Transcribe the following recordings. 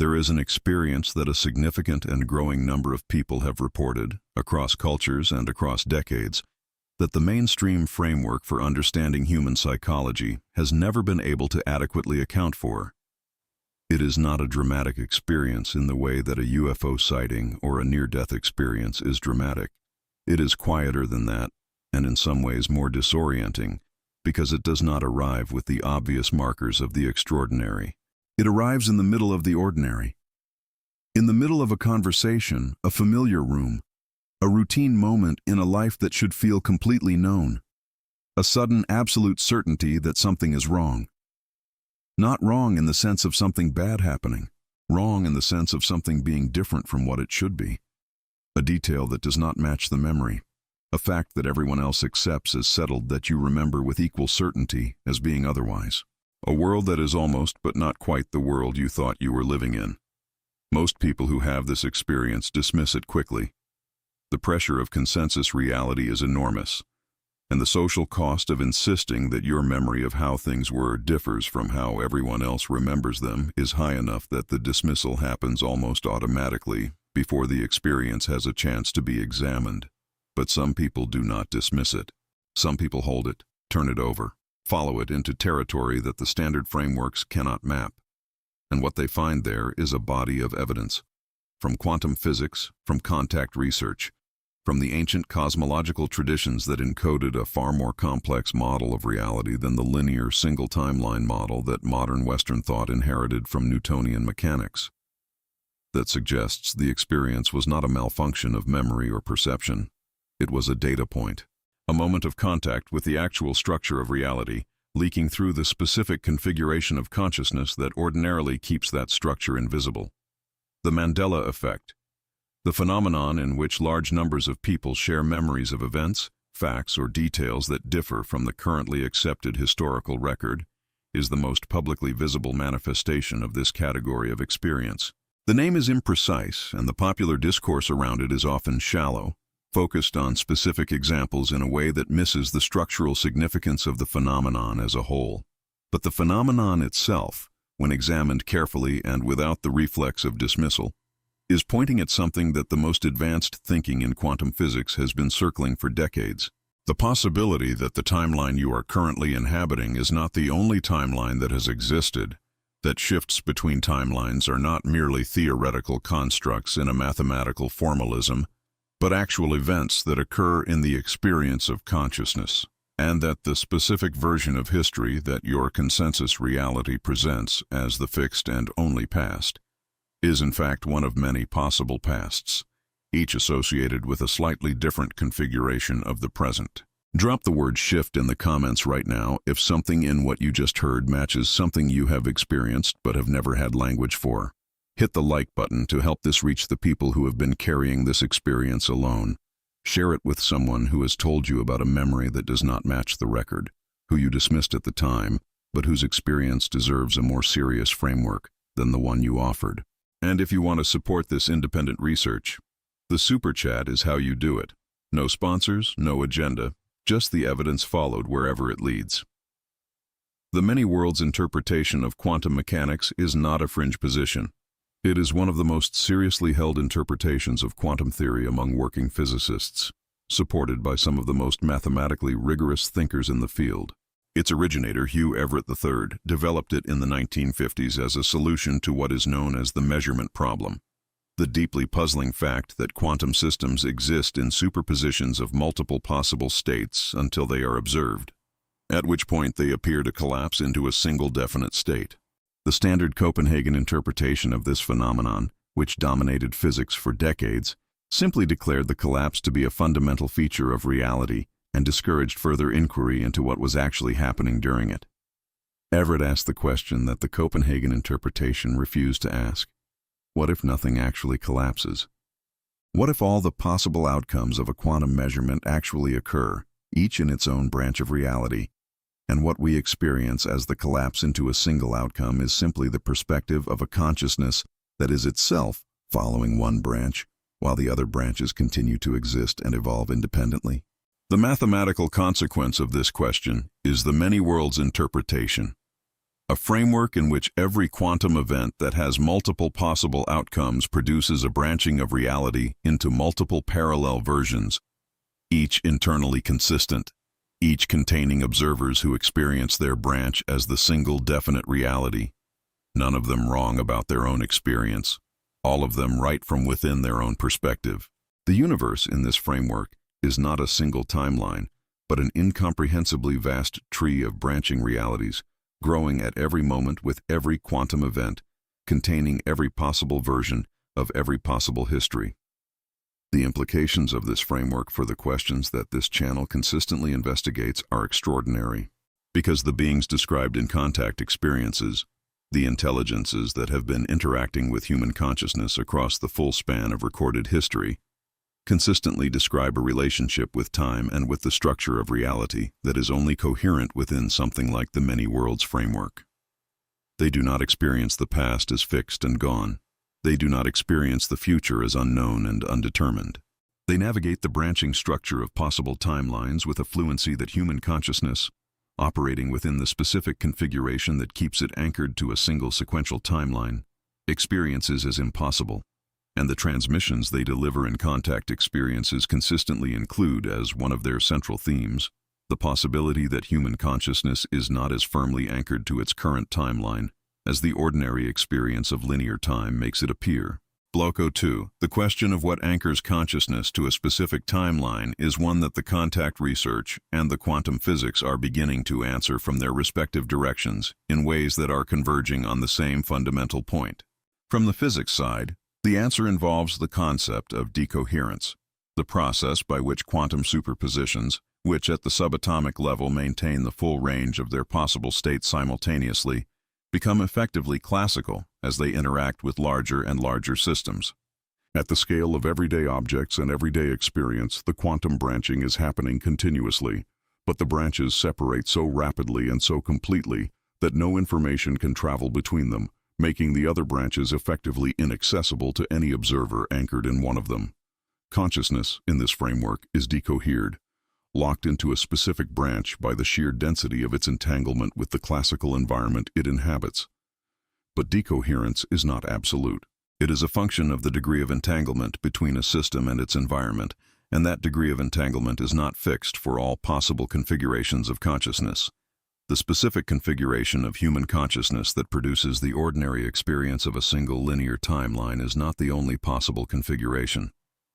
There is an experience that a significant and growing number of people have reported, across cultures and across decades, that the mainstream framework for understanding human psychology has never been able to adequately account for. It is not a dramatic experience in the way that a UFO sighting or a near-death experience is dramatic. It is quieter than that, and in some ways more disorienting, because it does not arrive with the obvious markers of the extraordinary. It arrives in the middle of the ordinary. In the middle of a conversation, a familiar room, a routine moment in a life that should feel completely known. A sudden absolute certainty that something is wrong. Not wrong in the sense of something bad happening, wrong in the sense of something being different from what it should be. A detail that does not match the memory. A fact that everyone else accepts as settled that you remember with equal certainty as being otherwise. A world that is almost but not quite the world you thought you were living in. Most people who have this experience dismiss it quickly. The pressure of consensus reality is enormous, and the social cost of insisting that your memory of how things were differs from how everyone else remembers them is high enough that the dismissal happens almost automatically before the experience has a chance to be examined. But some people do not dismiss it. Some people hold it, turn it over, follow it into territory that the standard frameworks cannot map. And what they find there is a body of evidence. From quantum physics, from contact research, from the ancient cosmological traditions that encoded a far more complex model of reality than the linear single timeline model that modern Western thought inherited from Newtonian mechanics. That suggests the experience was not a malfunction of memory or perception. It was a data point, a moment of contact with the actual structure of reality, leaking through the specific configuration of consciousness that ordinarily keeps that structure invisible. The Mandela effect, the phenomenon in which large numbers of people share memories of events, facts, or details that differ from the currently accepted historical record, is the most publicly visible manifestation of this category of experience. The name is imprecise, and the popular discourse around it is often shallow, focused on specific examples in a way that misses the structural significance of the phenomenon as a whole. But the phenomenon itself, when examined carefully and without the reflex of dismissal, is pointing at something that the most advanced thinking in quantum physics has been circling for decades. The possibility that the timeline you are currently inhabiting is not the only timeline that has existed, that shifts between timelines are not merely theoretical constructs in a mathematical formalism, but actual events that occur in the experience of consciousness, and that the specific version of history that your consensus reality presents as the fixed and only past is in fact one of many possible pasts, each associated with a slightly different configuration of the present. Drop the word shift in the comments right now if something in what you just heard matches something you have experienced but have never had language for. Hit the like button to help this reach the people who have been carrying this experience alone. Share it with someone who has told you about a memory that does not match the record, who you dismissed at the time, but whose experience deserves a more serious framework than the one you offered. And if you want to support this independent research, the Super Chat is how you do it. No sponsors, no agenda, just the evidence followed wherever it leads. The many worlds interpretation of quantum mechanics is not a fringe position. It is one of the most seriously held interpretations of quantum theory among working physicists, supported by some of the most mathematically rigorous thinkers in the field. Its originator, Hugh Everett III, developed it in the 1950s as a solution to what is known as the measurement problem, the deeply puzzling fact that quantum systems exist in superpositions of multiple possible states until they are observed, at which point they appear to collapse into a single definite state. The standard Copenhagen interpretation of this phenomenon, which dominated physics for decades, simply declared the collapse to be a fundamental feature of reality and discouraged further inquiry into what was actually happening during it. Everett asked the question that the Copenhagen interpretation refused to ask. What if nothing actually collapses? What if all the possible outcomes of a quantum measurement actually occur, each in its own branch of reality, and what we experience as the collapse into a single outcome is simply the perspective of a consciousness that is itself following one branch, while the other branches continue to exist and evolve independently? The mathematical consequence of this question is the many worlds interpretation, A framework in which every quantum event that has multiple possible outcomes produces a branching of reality into multiple parallel versions, each internally consistent, each containing observers who experience their branch as the single definite reality, none of them wrong about their own experience, all of them right from within their own perspective. The universe in this framework is not a single timeline, but an incomprehensibly vast tree of branching realities, growing at every moment with every quantum event, containing every possible version of every possible history. The implications of this framework for the questions that this channel consistently investigates are extraordinary, because the beings described in contact experiences, the intelligences that have been interacting with human consciousness across the full span of recorded history, consistently describe a relationship with time and with the structure of reality that is only coherent within something like the many worlds framework. They do not experience the past as fixed and gone. They do not experience the future as unknown and undetermined. They navigate the branching structure of possible timelines with a fluency that human consciousness, operating within the specific configuration that keeps it anchored to a single sequential timeline, experiences as impossible, and the transmissions they deliver in contact experiences consistently include as one of their central themes the possibility that human consciousness is not as firmly anchored to its current timeline as the ordinary experience of linear time makes it appear. Bloco 2. The question of what anchors consciousness to a specific timeline is one that the contact research and the quantum physics are beginning to answer from their respective directions in ways that are converging on the same fundamental point. From the physics side, the answer involves the concept of decoherence, the process by which quantum superpositions, which at the subatomic level maintain the full range of their possible states simultaneously, become effectively classical as they interact with larger and larger systems. At the scale of everyday objects and everyday experience, the quantum branching is happening continuously, but the branches separate so rapidly and so completely that no information can travel between them, making the other branches effectively inaccessible to any observer anchored in one of them. Consciousness, in this framework, is decohered, locked into a specific branch by the sheer density of its entanglement with the classical environment it inhabits. But decoherence is not absolute. It is a function of the degree of entanglement between a system and its environment, and that degree of entanglement is not fixed for all possible configurations of consciousness. The specific configuration of human consciousness that produces the ordinary experience of a single linear timeline is not the only possible configuration.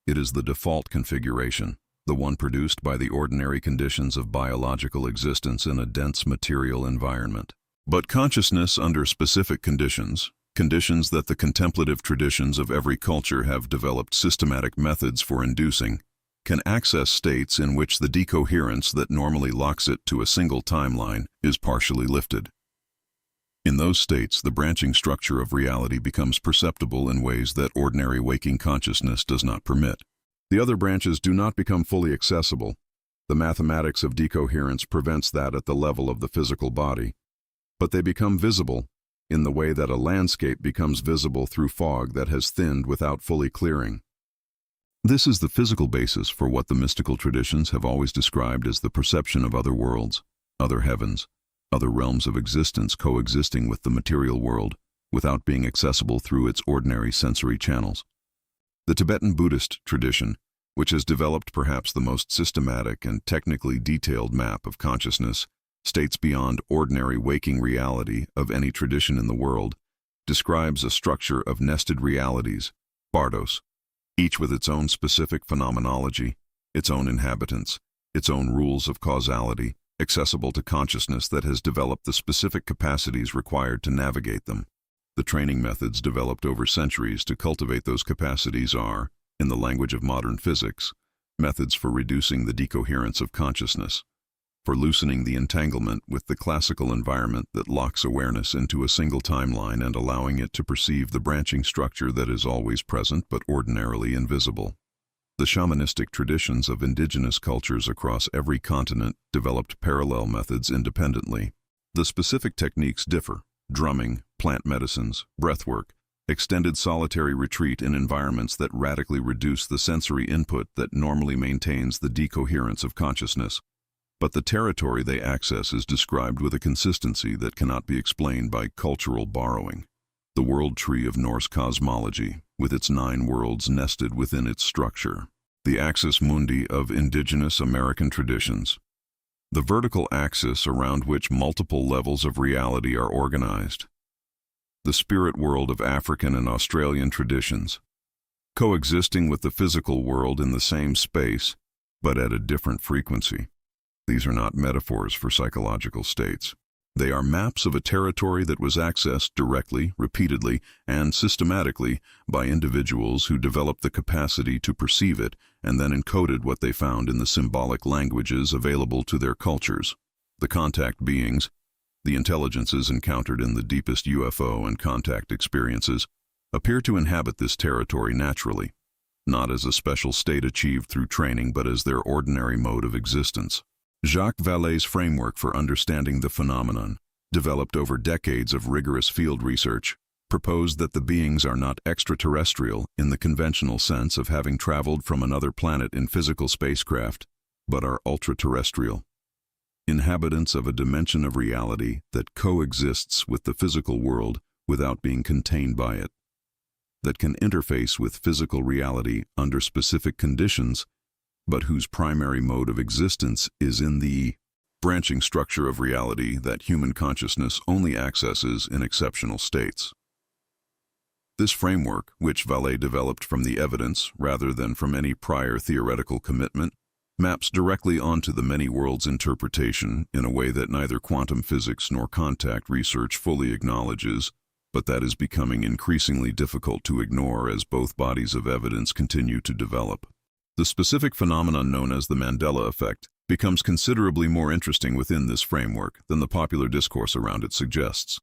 It is the default configuration, the one produced by the ordinary conditions of biological existence in a dense material environment. But consciousness under specific conditions, conditions that the contemplative traditions of every culture have developed systematic methods for inducing, can access states in which the decoherence that normally locks it to a single timeline is partially lifted. In those states, the branching structure of reality becomes perceptible in ways that ordinary waking consciousness does not permit. The other branches do not become fully accessible. The mathematics of decoherence prevents that at the level of the physical body. But they become visible in the way that a landscape becomes visible through fog that has thinned without fully clearing. This is the physical basis for what the mystical traditions have always described as the perception of other worlds, other heavens, other realms of existence coexisting with the material world without being accessible through its ordinary sensory channels. The Tibetan Buddhist tradition, which has developed perhaps the most systematic and technically detailed map of consciousness, states beyond ordinary waking reality of any tradition in the world, describes a structure of nested realities, bardos, each with its own specific phenomenology, its own inhabitants, its own rules of causality, accessible to consciousness that has developed the specific capacities required to navigate them. The training methods developed over centuries to cultivate those capacities are, in the language of modern physics, methods for reducing the decoherence of consciousness, for loosening the entanglement with the classical environment that locks awareness into a single timeline and allowing it to perceive the branching structure that is always present but ordinarily invisible. The shamanistic traditions of indigenous cultures across every continent developed parallel methods independently. The specific techniques differ: drumming, plant medicines, breathwork, extended solitary retreat in environments that radically reduce the sensory input that normally maintains the decoherence of consciousness. but the territory they access is described with a consistency that cannot be explained by cultural borrowing. The world tree of Norse cosmology, with its 9 worlds nested within its structure. The axis mundi of indigenous American traditions. The vertical axis around which multiple levels of reality are organized. The spirit world of African and Australian traditions, coexisting with the physical world in the same space, but at a different frequency. These are not metaphors for psychological states. They are maps of a territory that was accessed directly, repeatedly, and systematically by individuals who developed the capacity to perceive it and then encoded what they found in the symbolic languages available to their cultures. The contact beings, the intelligences encountered in the deepest UFO and contact experiences, appear to inhabit this territory naturally, not as a special state achieved through training but as their ordinary mode of existence. Jacques Vallée's framework for understanding the phenomenon, developed over decades of rigorous field research, proposed that the beings are not extraterrestrial in the conventional sense of having traveled from another planet in physical spacecraft, but are ultra-terrestrial. Inhabitants of a dimension of reality that coexists with the physical world without being contained by it, that can interface with physical reality under specific conditions, but whose primary mode of existence is in the branching structure of reality that human consciousness only accesses in exceptional states. This framework, which Vallée developed from the evidence rather than from any prior theoretical commitment, maps directly onto the many worlds interpretation in a way that neither quantum physics nor contact research fully acknowledges, but that is becoming increasingly difficult to ignore as both bodies of evidence continue to develop. The specific phenomenon known as the Mandela effect becomes considerably more interesting within this framework than the popular discourse around it suggests.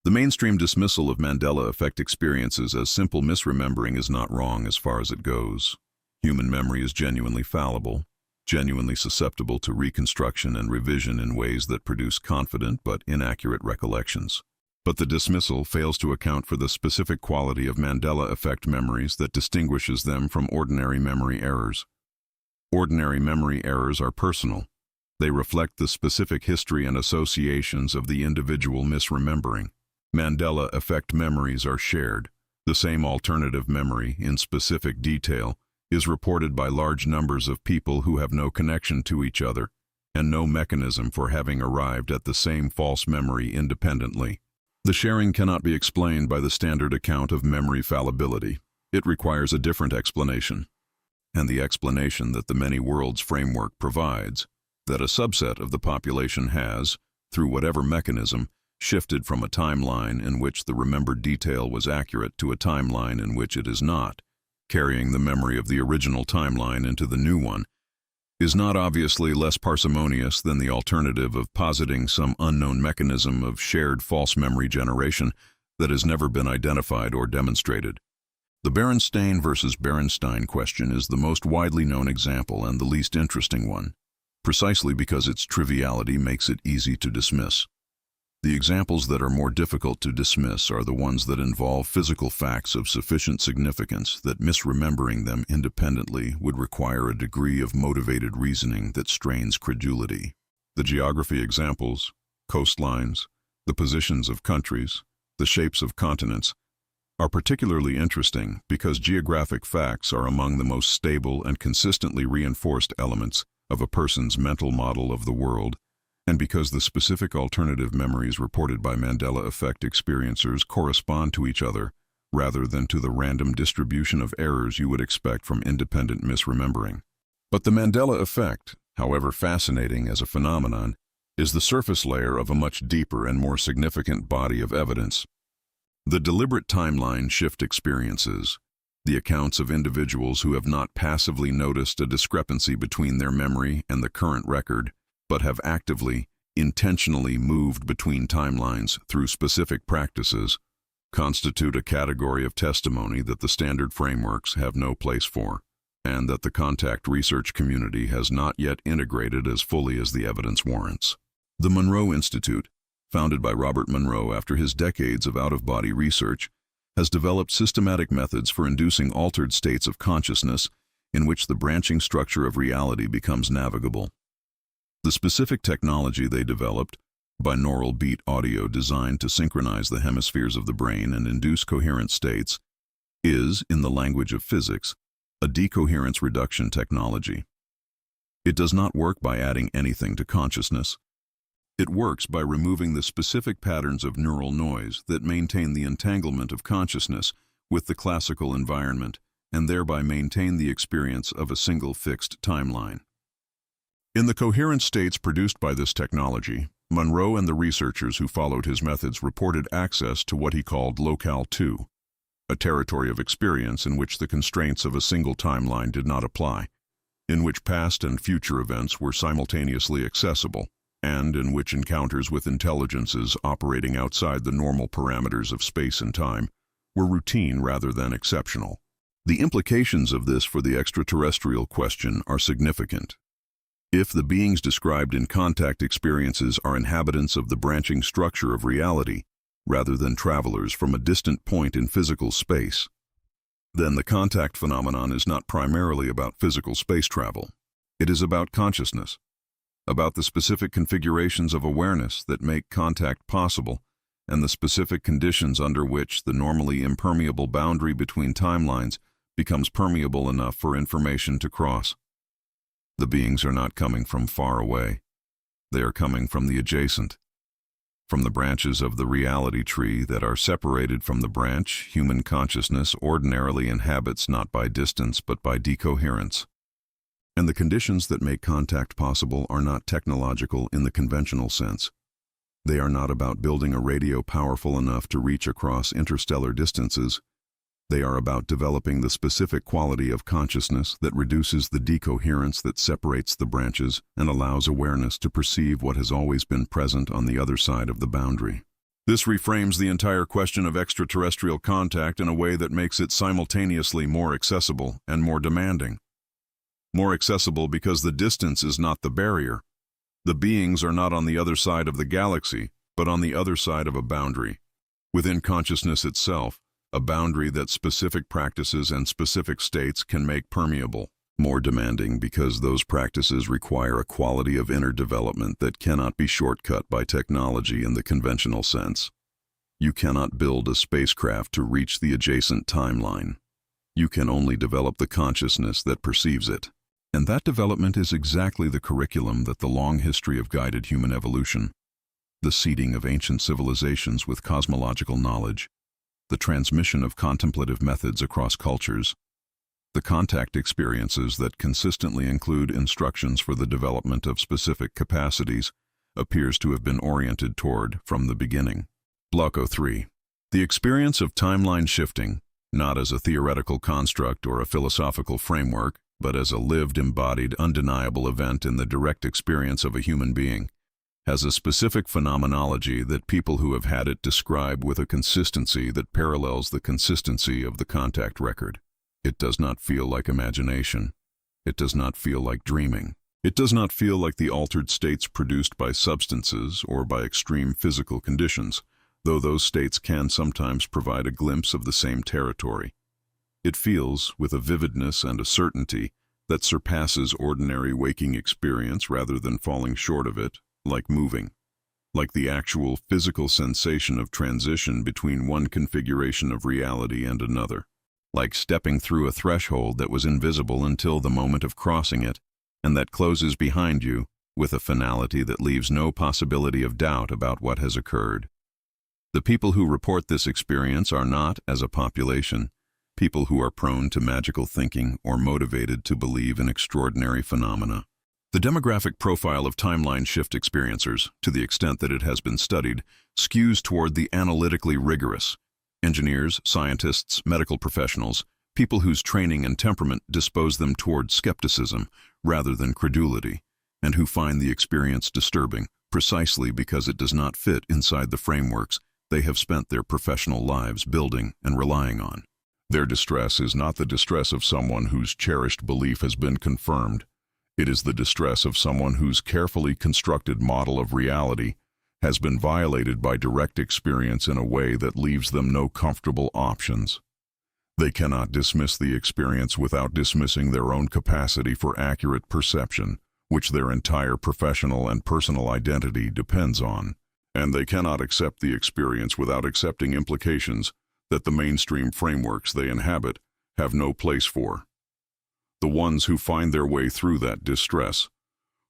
The mainstream dismissal of Mandela effect experiences as simple misremembering is not wrong as far as it goes. Human memory is genuinely fallible, genuinely susceptible to reconstruction and revision in ways that produce confident but inaccurate recollections. But the dismissal fails to account for the specific quality of Mandela effect memories that distinguishes them from ordinary memory errors. Ordinary memory errors are personal. They reflect the specific history and associations of the individual misremembering. Mandela effect memories are shared. The same alternative memory, in specific detail, is reported by large numbers of people who have no connection to each other, and no mechanism for having arrived at the same false memory independently. The sharing cannot be explained by the standard account of memory fallibility. It requires a different explanation. And the explanation that the many worlds framework provides, that a subset of the population has, through whatever mechanism, shifted from a timeline in which the remembered detail was accurate to a timeline in which it is not, carrying the memory of the original timeline into the new one, is not obviously less parsimonious than the alternative of positing some unknown mechanism of shared false memory generation that has never been identified or demonstrated. The Berenstain versus Berenstein question is the most widely known example and the least interesting one, precisely because its triviality makes it easy to dismiss. The examples that are more difficult to dismiss are the ones that involve physical facts of sufficient significance that misremembering them independently would require a degree of motivated reasoning that strains credulity. The geography examples, coastlines, the positions of countries, the shapes of continents, are particularly interesting because geographic facts are among the most stable and consistently reinforced elements of a person's mental model of the world, and because the specific alternative memories reported by Mandela effect experiencers correspond to each other rather than to the random distribution of errors you would expect from independent misremembering. But the Mandela effect, however fascinating as a phenomenon, is the surface layer of a much deeper and more significant body of evidence. The deliberate timeline shift experiences, the accounts of individuals who have not passively noticed a discrepancy between their memory and the current record, but have actively, intentionally moved between timelines through specific practices, constitute a category of testimony that the standard frameworks have no place for, and that the contact research community has not yet integrated as fully as the evidence warrants. The Monroe Institute, founded by Robert Monroe after his decades of out-of-body research, has developed systematic methods for inducing altered states of consciousness in which the branching structure of reality becomes navigable. The specific technology they developed, binaural beat audio designed to synchronize the hemispheres of the brain and induce coherent states, is, in the language of physics, a decoherence reduction technology. It does not work by adding anything to consciousness. It works by removing the specific patterns of neural noise that maintain the entanglement of consciousness with the classical environment and thereby maintain the experience of a single fixed timeline. In the coherent states produced by this technology, Monroe and the researchers who followed his methods reported access to what he called Locale 2, a territory of experience in which the constraints of a single timeline did not apply, in which past and future events were simultaneously accessible, and in which encounters with intelligences operating outside the normal parameters of space and time were routine rather than exceptional. The implications of this for the extraterrestrial question are significant. If the beings described in contact experiences are inhabitants of the branching structure of reality, rather than travelers from a distant point in physical space, then the contact phenomenon is not primarily about physical space travel. It is about consciousness, about the specific configurations of awareness that make contact possible, and the specific conditions under which the normally impermeable boundary between timelines becomes permeable enough for information to cross. The beings are not coming from far away. They are coming from the adjacent, from the branches of the reality tree that are separated from the branch human consciousness ordinarily inhabits not by distance but by decoherence. And the conditions that make contact possible are not technological in the conventional sense. They are not about building a radio powerful enough to reach across interstellar distances. They are about developing the specific quality of consciousness that reduces the decoherence that separates the branches and allows awareness to perceive what has always been present on the other side of the boundary. This reframes the entire question of extraterrestrial contact in a way that makes it simultaneously more accessible and more demanding. More accessible because the distance is not the barrier. The beings are not on the other side of the galaxy, but on the other side of a boundary. Within consciousness itself, a boundary that specific practices and specific states can make permeable. More demanding because those practices require a quality of inner development that cannot be shortcut by technology in the conventional sense. You cannot build a spacecraft to reach the adjacent timeline. You can only develop the consciousness that perceives it. And that development is exactly the curriculum that the long history of guided human evolution, the seeding of ancient civilizations with cosmological knowledge, the transmission of contemplative methods across cultures, the contact experiences that consistently include instructions for the development of specific capacities, appears to have been oriented toward from the beginning. Block 03. The experience of timeline shifting, not as a theoretical construct or a philosophical framework, but as a lived, embodied, undeniable event in the direct experience of a human being, has a specific phenomenology that people who have had it describe with a consistency that parallels the consistency of the contact record. It does not feel like imagination. It does not feel like dreaming. It does not feel like the altered states produced by substances or by extreme physical conditions, though those states can sometimes provide a glimpse of the same territory. It feels, with a vividness and a certainty that surpasses ordinary waking experience rather than falling short of it, like moving, like the actual physical sensation of transition between one configuration of reality and another, like stepping through a threshold that was invisible until the moment of crossing it, and that closes behind you with a finality that leaves no possibility of doubt about what has occurred. The people who report this experience are not, as a population, people who are prone to magical thinking or motivated to believe in extraordinary phenomena. The demographic profile of timeline shift experiencers, to the extent that it has been studied, skews toward the analytically rigorous. Engineers, scientists, medical professionals, people whose training and temperament dispose them toward skepticism rather than credulity, and who find the experience disturbing precisely because it does not fit inside the frameworks they have spent their professional lives building and relying on. Their distress is not the distress of someone whose cherished belief has been confirmed. It is the distress of someone whose carefully constructed model of reality has been violated by direct experience in a way that leaves them no comfortable options. They cannot dismiss the experience without dismissing their own capacity for accurate perception, which their entire professional and personal identity depends on, and they cannot accept the experience without accepting implications that the mainstream frameworks they inhabit have no place for. The ones who find their way through that distress,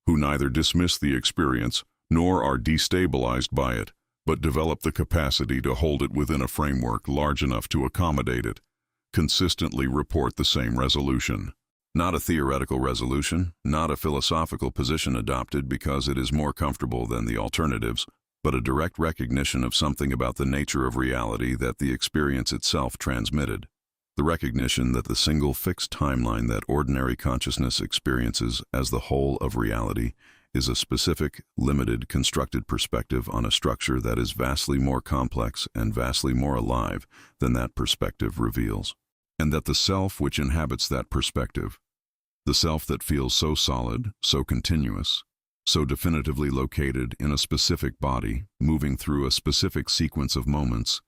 who neither dismiss the experience nor are destabilized by it, but develop the capacity to hold it within a framework large enough to accommodate it, consistently report the same resolution. Not a theoretical resolution, not a philosophical position adopted because it is more comfortable than the alternatives, but a direct recognition of something about the nature of reality that the experience itself transmitted. The recognition that the single fixed timeline that ordinary consciousness experiences as the whole of reality is a specific, limited, constructed perspective on a structure that is vastly more complex and vastly more alive than that perspective reveals. And that the self which inhabits that perspective, the self that feels so solid, so continuous, so definitively located in a specific body, moving through a specific sequence of moments,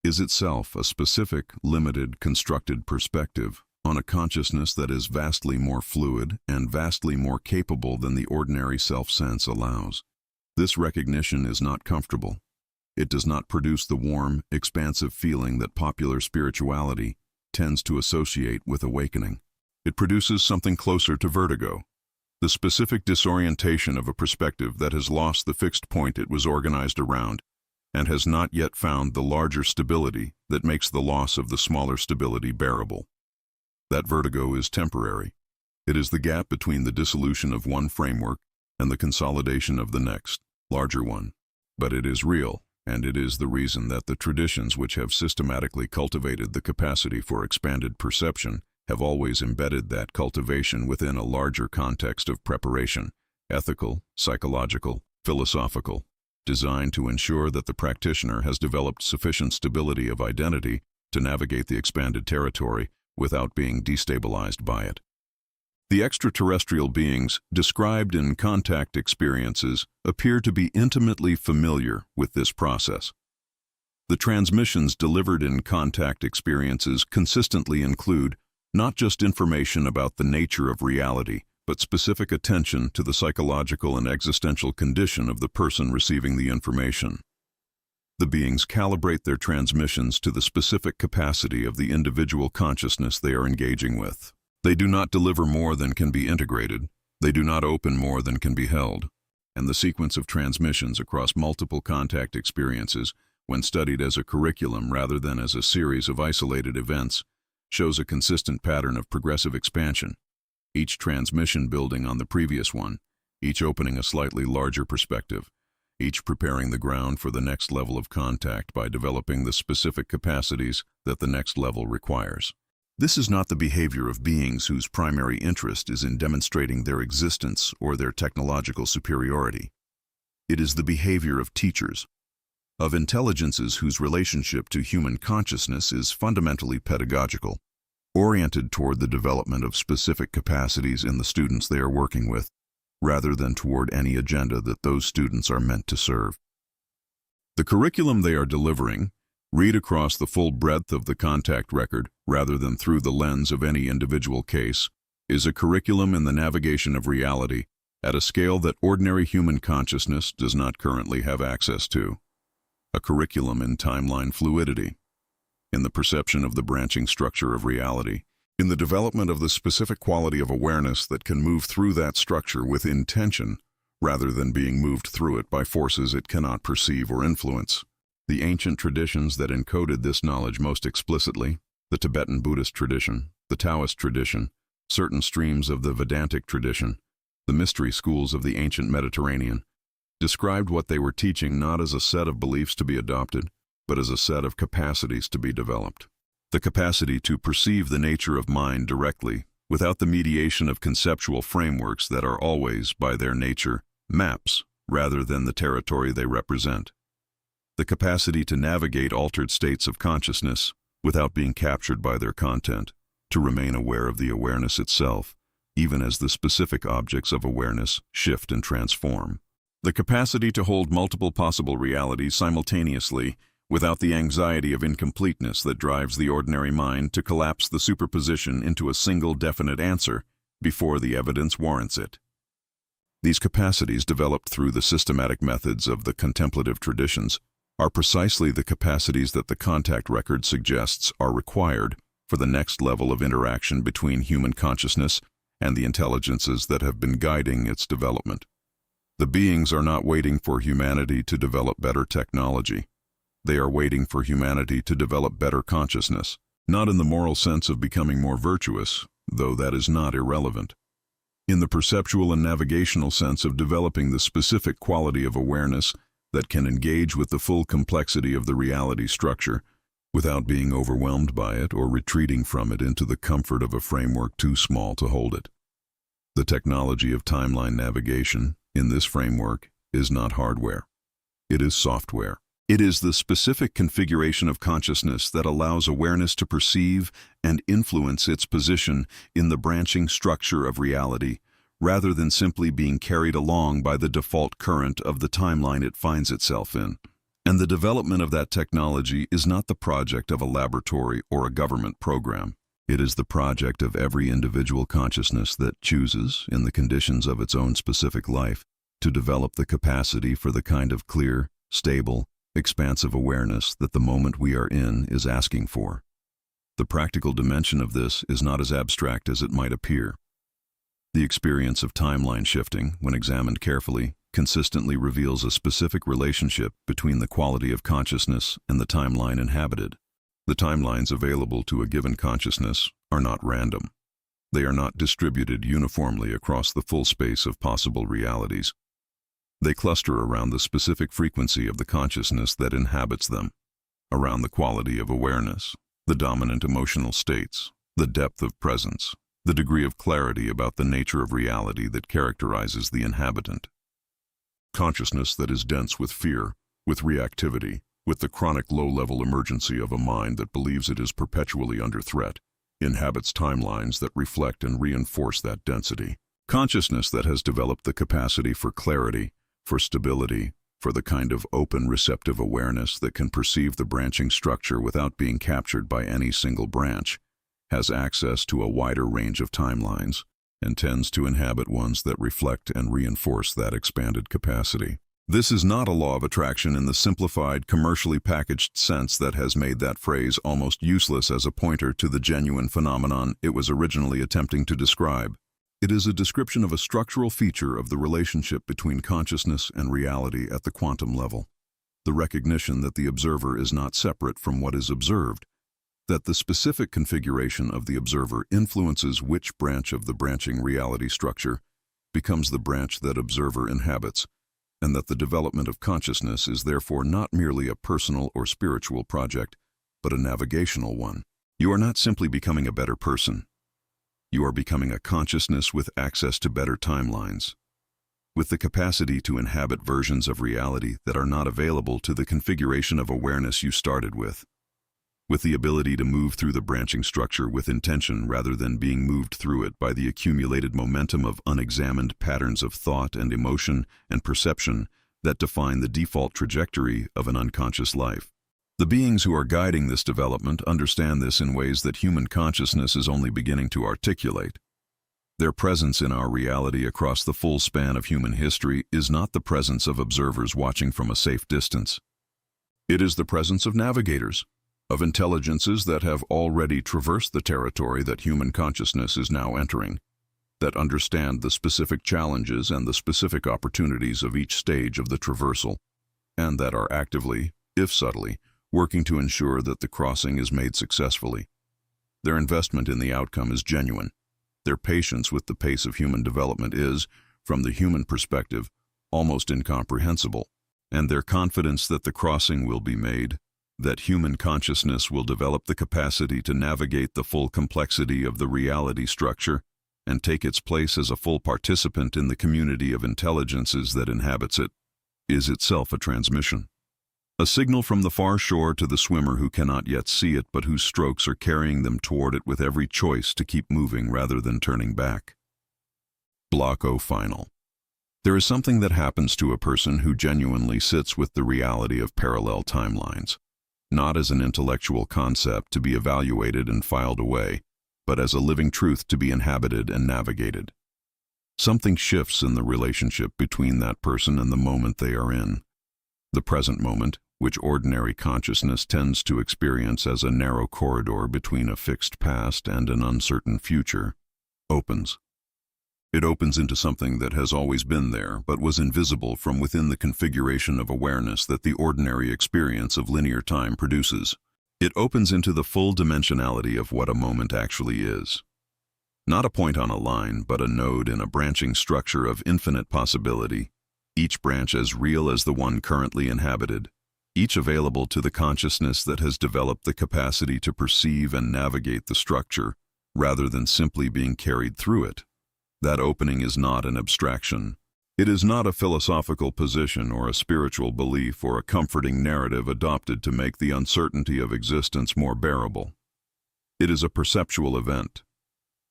is itself a specific, limited, constructed perspective on a consciousness that is vastly more fluid and vastly more capable than the ordinary self-sense allows. This recognition is not comfortable. It does not produce the warm, expansive feeling that popular spirituality tends to associate with awakening. It produces something closer to vertigo, the specific disorientation of a perspective that has lost the fixed point it was organized around and has not yet found the larger stability that makes the loss of the smaller stability bearable. That vertigo is temporary. It is the gap between the dissolution of one framework and the consolidation of the next, larger one. But it is real, and it is the reason that the traditions which have systematically cultivated the capacity for expanded perception have always embedded that cultivation within a larger context of preparation, ethical, psychological, philosophical, designed to ensure that the practitioner has developed sufficient stability of identity to navigate the expanded territory without being destabilized by it. The extraterrestrial beings described in contact experiences appear to be intimately familiar with this process. The transmissions delivered in contact experiences consistently include not just information about the nature of reality, but specific attention to the psychological and existential condition of the person receiving the information. The beings calibrate their transmissions to the specific capacity of the individual consciousness they are engaging with. They do not deliver more than can be integrated. They do not open more than can be held. And the sequence of transmissions across multiple contact experiences, when studied as a curriculum rather than as a series of isolated events, shows a consistent pattern of progressive expansion, each transmission building on the previous one, each opening a slightly larger perspective, each preparing the ground for the next level of contact by developing the specific capacities that the next level requires. This is not the behavior of beings whose primary interest is in demonstrating their existence or their technological superiority. It is the behavior of teachers, of intelligences whose relationship to human consciousness is fundamentally pedagogical, oriented toward the development of specific capacities in the students they are working with, rather than toward any agenda that those students are meant to serve. The curriculum they are delivering, read across the full breadth of the contact record rather than through the lens of any individual case, is a curriculum in the navigation of reality at a scale that ordinary human consciousness does not currently have access to. A curriculum in timeline fluidity, in the perception of the branching structure of reality, in the development of the specific quality of awareness that can move through that structure with intention rather than being moved through it by forces it cannot perceive or influence. The ancient traditions that encoded this knowledge most explicitly, the Tibetan Buddhist tradition, the Taoist tradition, certain streams of the Vedantic tradition, the mystery schools of the ancient Mediterranean, described what they were teaching not as a set of beliefs to be adopted, but as a set of capacities to be developed. The capacity to perceive the nature of mind directly, without the mediation of conceptual frameworks that are always, by their nature, maps, rather than the territory they represent. The capacity to navigate altered states of consciousness, without being captured by their content, to remain aware of the awareness itself, even as the specific objects of awareness shift and transform. The capacity to hold multiple possible realities simultaneously, without the anxiety of incompleteness that drives the ordinary mind to collapse the superposition into a single definite answer before the evidence warrants it. These capacities, developed through the systematic methods of the contemplative traditions, are precisely the capacities that the contact record suggests are required for the next level of interaction between human consciousness and the intelligences that have been guiding its development. The beings are not waiting for humanity to develop better technology. They are waiting for humanity to develop better consciousness, not in the moral sense of becoming more virtuous, though that is not irrelevant. In the perceptual and navigational sense of developing the specific quality of awareness that can engage with the full complexity of the reality structure without being overwhelmed by it or retreating from it into the comfort of a framework too small to hold it. The technology of timeline navigation, in this framework, is not hardware. It is software. It is the specific configuration of consciousness that allows awareness to perceive and influence its position in the branching structure of reality, rather than simply being carried along by the default current of the timeline it finds itself in. And the development of that technology is not the project of a laboratory or a government program. It is the project of every individual consciousness that chooses, in the conditions of its own specific life, to develop the capacity for the kind of clear, stable, expansive awareness that the moment we are in is asking for. The practical dimension of this is not as abstract as it might appear. The experience of timeline shifting, when examined carefully, consistently reveals a specific relationship between the quality of consciousness and the timeline inhabited. The timelines available to a given consciousness are not random. They are not distributed uniformly across the full space of possible realities. They cluster around the specific frequency of the consciousness that inhabits them, around the quality of awareness, the dominant emotional states, the depth of presence, the degree of clarity about the nature of reality that characterizes the inhabitant. Consciousness that is dense with fear, with reactivity, with the chronic low-level emergency of a mind that believes it is perpetually under threat, inhabits timelines that reflect and reinforce that density. Consciousness that has developed the capacity for clarity, for stability, for the kind of open receptive awareness that can perceive the branching structure without being captured by any single branch, has access to a wider range of timelines, and tends to inhabit ones that reflect and reinforce that expanded capacity. This is not a law of attraction in the simplified, commercially packaged sense that has made that phrase almost useless as a pointer to the genuine phenomenon it was originally attempting to describe. It is a description of a structural feature of the relationship between consciousness and reality at the quantum level. The recognition that the observer is not separate from what is observed, that the specific configuration of the observer influences which branch of the branching reality structure becomes the branch that observer inhabits, and that the development of consciousness is therefore not merely a personal or spiritual project, but a navigational one. You are not simply becoming a better person. You are becoming a consciousness with access to better timelines, with the capacity to inhabit versions of reality that are not available to the configuration of awareness you started with the ability to move through the branching structure with intention rather than being moved through it by the accumulated momentum of unexamined patterns of thought and emotion and perception that define the default trajectory of an unconscious life. The beings who are guiding this development understand this in ways that human consciousness is only beginning to articulate. Their presence in our reality across the full span of human history is not the presence of observers watching from a safe distance. It is the presence of navigators, of intelligences that have already traversed the territory that human consciousness is now entering, that understand the specific challenges and the specific opportunities of each stage of the traversal, and that are actively, if subtly, working to ensure that the crossing is made successfully. Their investment in the outcome is genuine. Their patience with the pace of human development is, from the human perspective, almost incomprehensible, and their confidence that the crossing will be made, that human consciousness will develop the capacity to navigate the full complexity of the reality structure and take its place as a full participant in the community of intelligences that inhabits it, is itself a transmission. A signal from the far shore to the swimmer who cannot yet see it but whose strokes are carrying them toward it with every choice to keep moving rather than turning back. Block O final. There is something that happens to a person who genuinely sits with the reality of parallel timelines, not as an intellectual concept to be evaluated and filed away, but as a living truth to be inhabited and navigated. Something shifts in the relationship between that person and the moment they are in. The present moment, which ordinary consciousness tends to experience as a narrow corridor between a fixed past and an uncertain future, opens. It opens into something that has always been there, but was invisible from within the configuration of awareness that the ordinary experience of linear time produces. It opens into the full dimensionality of what a moment actually is. Not a point on a line, but a node in a branching structure of infinite possibility, each branch as real as the one currently inhabited, each available to the consciousness that has developed the capacity to perceive and navigate the structure, rather than simply being carried through it. That opening is not an abstraction. It is not a philosophical position or a spiritual belief or a comforting narrative adopted to make the uncertainty of existence more bearable. It is a perceptual event,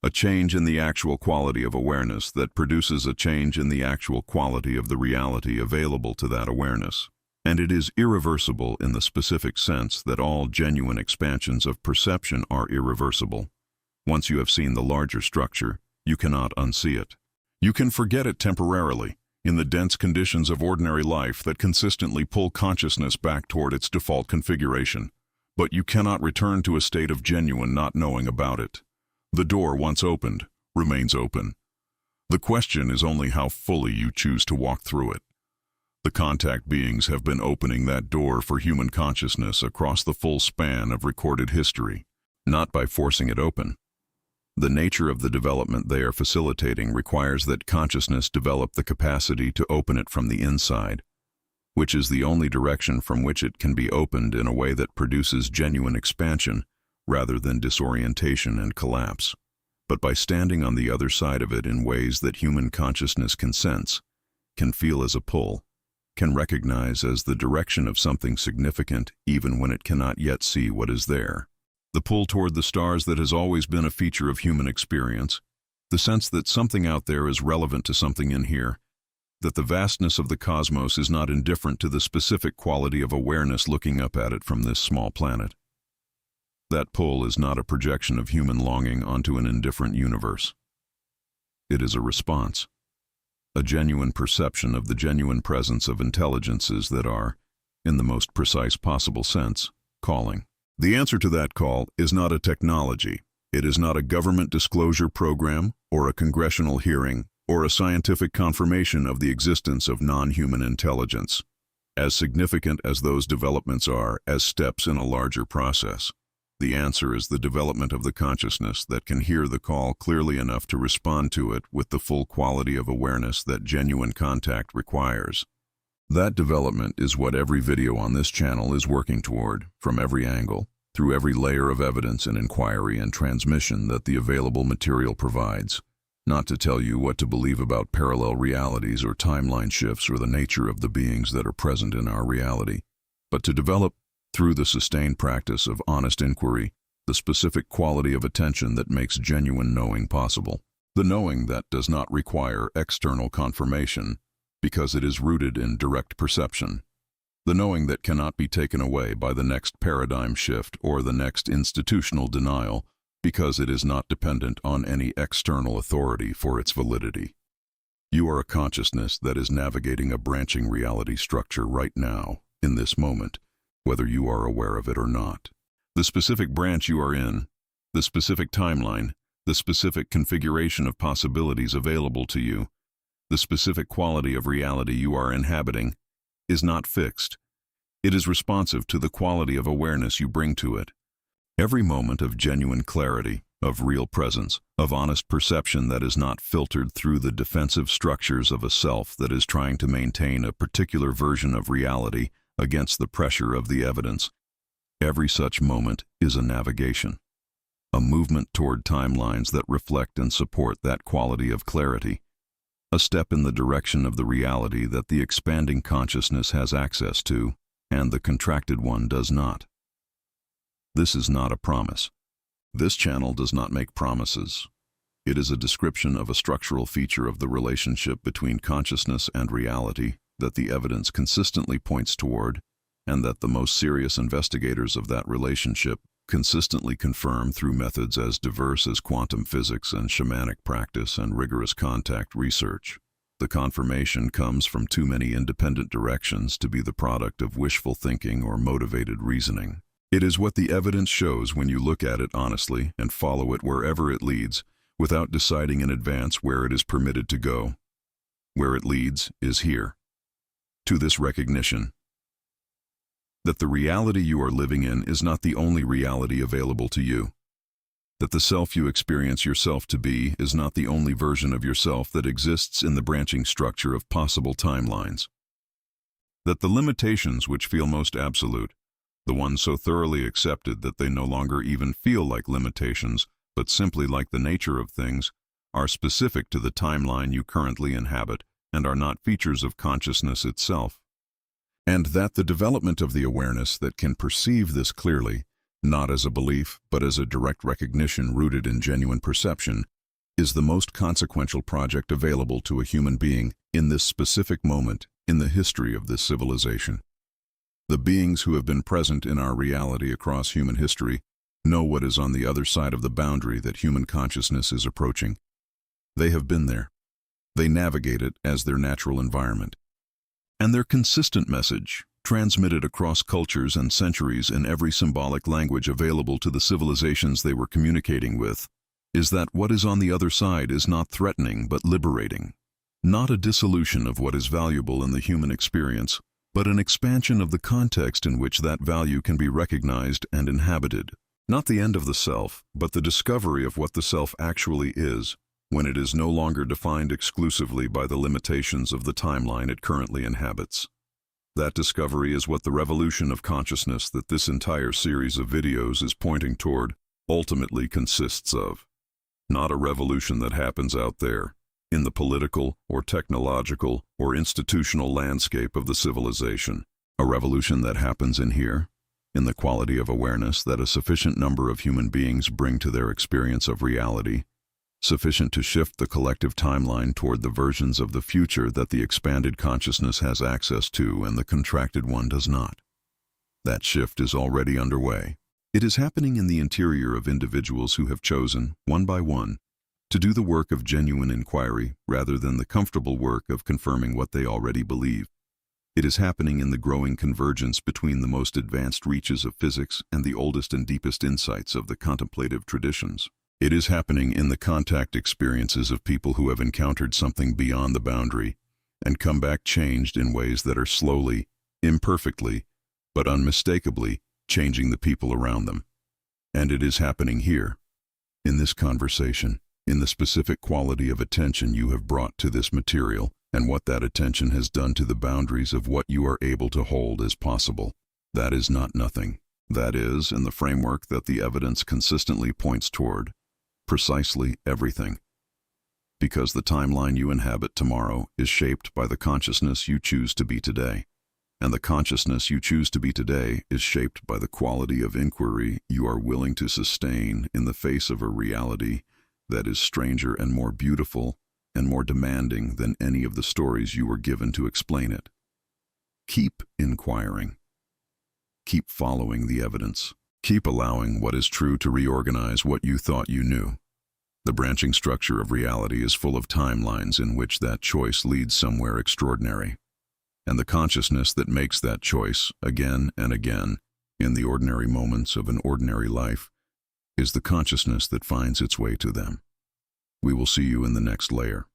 a change in the actual quality of awareness that produces a change in the actual quality of the reality available to that awareness. And it is irreversible in the specific sense that all genuine expansions of perception are irreversible. Once you have seen the larger structure, you cannot unsee it. You can forget it temporarily, in the dense conditions of ordinary life that consistently pull consciousness back toward its default configuration. But you cannot return to a state of genuine not knowing about it. The door, once opened, remains open. The question is only how fully you choose to walk through it. The contact beings have been opening that door for human consciousness across the full span of recorded history, not by forcing it open. The nature of the development they are facilitating requires that consciousness develop the capacity to open it from the inside, which is the only direction from which it can be opened in a way that produces genuine expansion rather than disorientation and collapse. But by standing on the other side of it in ways that human consciousness can sense, can feel as a pull, can recognize as the direction of something significant even when it cannot yet see what is there. The pull toward the stars that has always been a feature of human experience, the sense that something out there is relevant to something in here, that the vastness of the cosmos is not indifferent to the specific quality of awareness looking up at it from this small planet. That pull is not a projection of human longing onto an indifferent universe. It is a response, a genuine perception of the genuine presence of intelligences that are, in the most precise possible sense, calling. The answer to that call is not a technology. It is not a government disclosure program or a congressional hearing or a scientific confirmation of the existence of non-human intelligence, as significant as those developments are as steps in a larger process. The answer is the development of the consciousness that can hear the call clearly enough to respond to it with the full quality of awareness that genuine contact requires. That development is what every video on this channel is working toward, from every angle, through every layer of evidence and inquiry and transmission that the available material provides. Not to tell you what to believe about parallel realities or timeline shifts or the nature of the beings that are present in our reality, but to develop, through the sustained practice of honest inquiry, the specific quality of attention that makes genuine knowing possible. The knowing that does not require external confirmation, because it is rooted in direct perception. The knowing that cannot be taken away by the next paradigm shift or the next institutional denial, because it is not dependent on any external authority for its validity. You are a consciousness that is navigating a branching reality structure right now, in this moment, whether you are aware of it or not. The specific branch you are in, the specific timeline, the specific configuration of possibilities available to you, the specific quality of reality you are inhabiting, is not fixed. It is responsive to the quality of awareness you bring to it. Every moment of genuine clarity, of real presence, of honest perception that is not filtered through the defensive structures of a self that is trying to maintain a particular version of reality against the pressure of the evidence. Every such moment is a navigation, a movement toward timelines that reflect and support that quality of clarity. A step in the direction of the reality that the expanding consciousness has access to, and the contracted one does not. This is not a promise. This channel does not make promises. It is a description of a structural feature of the relationship between consciousness and reality that the evidence consistently points toward, and that the most serious investigators of that relationship consistently confirmed through methods as diverse as quantum physics and shamanic practice and rigorous contact research. The confirmation comes from too many independent directions to be the product of wishful thinking or motivated reasoning. It is what the evidence shows when you look at it honestly and follow it wherever it leads, without deciding in advance where it is permitted to go. Where it leads is here. To this recognition that the reality you are living in is not the only reality available to you. That the self you experience yourself to be is not the only version of yourself that exists in the branching structure of possible timelines. That the limitations which feel most absolute, the ones so thoroughly accepted that they no longer even feel like limitations, but simply like the nature of things, are specific to the timeline you currently inhabit and are not features of consciousness itself. And that the development of the awareness that can perceive this clearly, not as a belief, but as a direct recognition rooted in genuine perception, is the most consequential project available to a human being in this specific moment in the history of this civilization. The beings who have been present in our reality across human history know what is on the other side of the boundary that human consciousness is approaching. They have been there. They navigate it as their natural environment. And their consistent message, transmitted across cultures and centuries in every symbolic language available to the civilizations they were communicating with, is that what is on the other side is not threatening but liberating. Not a dissolution of what is valuable in the human experience, but an expansion of the context in which that value can be recognized and inhabited. Not the end of the self, but the discovery of what the self actually is, when it is no longer defined exclusively by the limitations of the timeline it currently inhabits. That discovery is what the revolution of consciousness that this entire series of videos is pointing toward ultimately consists of. Not a revolution that happens out there, in the political or technological or institutional landscape of the civilization. A revolution that happens in here, in the quality of awareness that a sufficient number of human beings bring to their experience of reality, sufficient to shift the collective timeline toward the versions of the future that the expanded consciousness has access to and the contracted one does not. That shift is already underway. It is happening in the interior of individuals who have chosen, one by one, to do the work of genuine inquiry rather than the comfortable work of confirming what they already believe. It is happening in the growing convergence between the most advanced reaches of physics and the oldest and deepest insights of the contemplative traditions. It is happening in the contact experiences of people who have encountered something beyond the boundary and come back changed in ways that are slowly, imperfectly, but unmistakably changing the people around them. And it is happening here, in this conversation, in the specific quality of attention you have brought to this material and what that attention has done to the boundaries of what you are able to hold as possible. That is not nothing. That is, in the framework that the evidence consistently points toward, precisely everything. Because the timeline you inhabit tomorrow is shaped by the consciousness you choose to be today. And the consciousness you choose to be today is shaped by the quality of inquiry you are willing to sustain in the face of a reality that is stranger and more beautiful and more demanding than any of the stories you were given to explain it. Keep inquiring. Keep following the evidence. Keep allowing what is true to reorganize what you thought you knew. The branching structure of reality is full of timelines in which that choice leads somewhere extraordinary. And the consciousness that makes that choice again and again in the ordinary moments of an ordinary life is the consciousness that finds its way to them. We will see you in the next layer.